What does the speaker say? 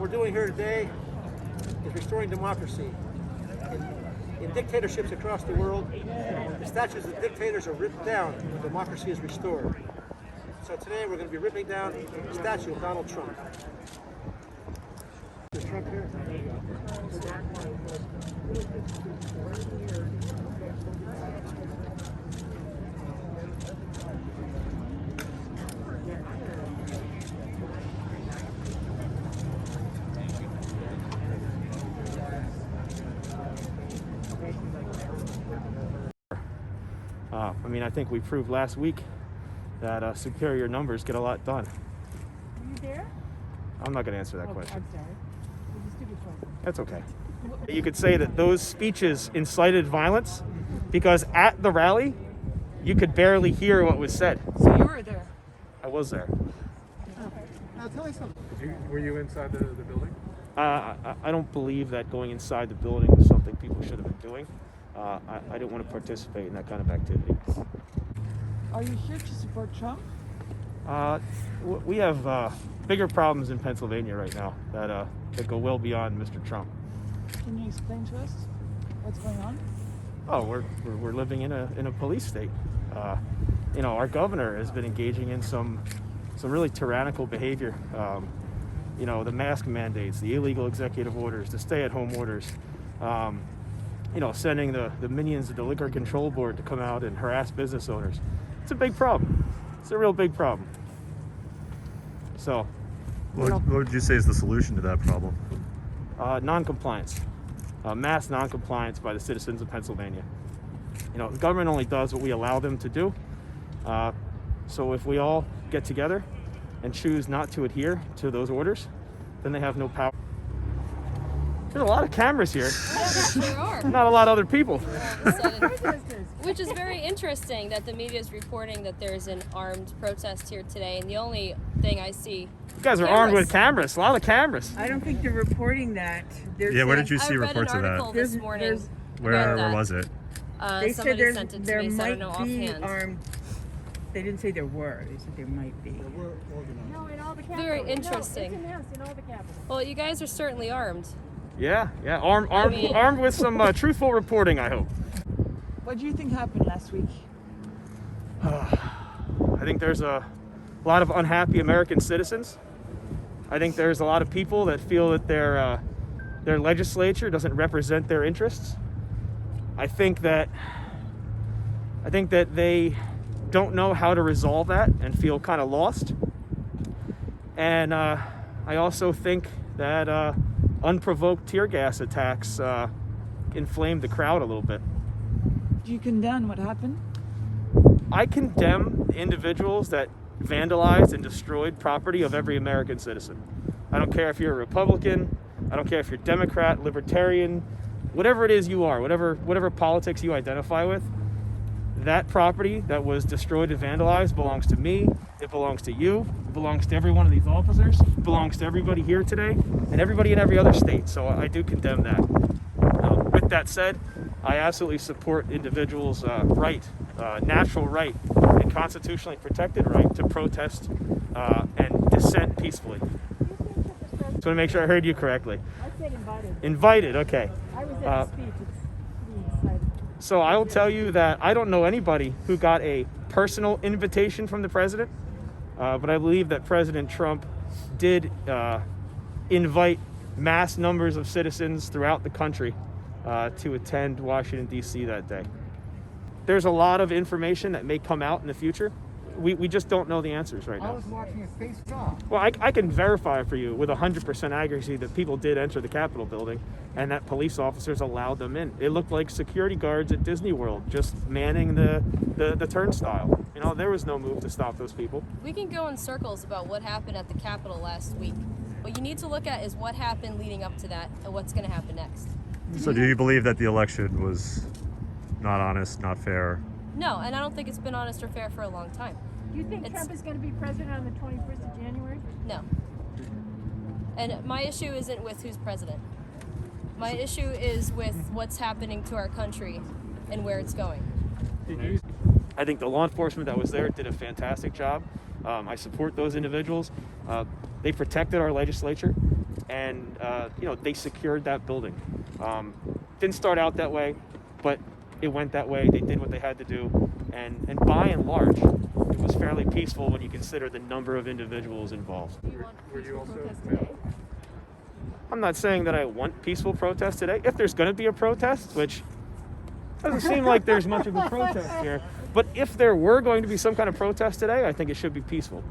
we're doing here today is restoring democracy. In dictatorships across the world, the statues of dictators are ripped down and democracy is restored. So today we're going to be ripping down the statue of Donald Trump. Is Trump here? I think we proved last week that superior numbers get a lot done. Were you there? I'm not going to answer that question. I'm sorry. It was a stupid question. That's okay. You could say that those speeches incited violence because at the rally, you could barely hear what was said. So you were there? I was there. Now tell me something. Were you inside the building? I don't believe that going inside the building was something people should have been doing. I didn't want to participate in that kind of activity. Are you here to support Trump? We have bigger problems in Pennsylvania right now that go well beyond Mr. Trump. Can you explain to us what's going on? Oh, we're living in a police state. Our governor has been engaging in some really tyrannical behavior. The mask mandates, the illegal executive orders, the stay-at-home orders. Sending the minions of the Liquor Control Board to come out and harass business owners. It's a big problem. It's a real big problem. So, What would you say is the solution to that problem? non-compliance, mass non-compliance by the citizens of Pennsylvania. The government only does what we allow them to do. So if we all get together and choose not to adhere to those orders, then they have no power. There's a lot of cameras here. There are. Not a lot of other people. Which is very interesting that the media is reporting that there's an armed protest here today, and the only thing I see. You guys are armed with cameras. A lot of cameras. I don't think they're reporting that. Yeah, where did you see I read reports an of that? article this morning. Where about was it? They said somebody sent it to there me, so I don't might know be offhand. armed. They didn't say there were. They said there might be. No, in all the capitals. Very interesting. No, it's announced in all the capitals. Well, you guys are certainly armed. Yeah. Armed with some truthful reporting, I hope. What do you think happened last week? I think there's a lot of unhappy American citizens. I think there's a lot of people that feel that their legislature doesn't represent their interests. I think that they don't know how to resolve that and feel kind of lost. And I also think that unprovoked tear gas attacks inflamed the crowd a little bit. Do you condemn what happened? I condemn individuals that vandalized and destroyed property of every American citizen. I don't care if you're a Republican, I don't care if you're Democrat, Libertarian, whatever it is you are, whatever politics you identify with, that property that was destroyed and vandalized belongs to me, it belongs to you, it belongs to every one of these officers, it belongs to everybody here today, and everybody in every other state, so I do condemn that. With that said, I absolutely support individuals' natural right, and constitutionally protected right to protest and dissent peacefully. Just want to make sure I heard you correctly. I said invited. Invited, okay. I was at the speech. It's pretty exciting. So I will tell you that I don't know anybody who got a personal invitation from the president, but I believe that President Trump did invite mass numbers of citizens throughout the country to attend Washington, D.C. that day. There's a lot of information that may come out in the future. We just don't know the answers right now. I was watching a face-off. Well, I can verify for you with 100% accuracy that people did enter the Capitol building and that police officers allowed them in. It looked like security guards at Disney World just manning the turnstile. There was no move to stop those people. We can go in circles about what happened at the Capitol last week. What you need to look at is what happened leading up to that and what's going to happen next. So do you believe that the election was not honest, not fair? No, and I don't think it's been honest or fair for a long time. Do you think Trump is going to be president on the 21st of January? No. And my issue isn't with who's president. My issue is with what's happening to our country and where it's going. I think the law enforcement that was there did a fantastic job. I support those individuals. They protected our legislature. and they secured that building. Didn't start out that way, but it went that way. They did what they had to do, and by and large, it was fairly peaceful when you consider the number of individuals involved. Do you want Were you peaceful also- protest today? I'm not saying that I want peaceful protest today. If there's going to be a protest, which doesn't seem like there's much of a protest here, but if there were going to be some kind of protest today, I think it should be peaceful.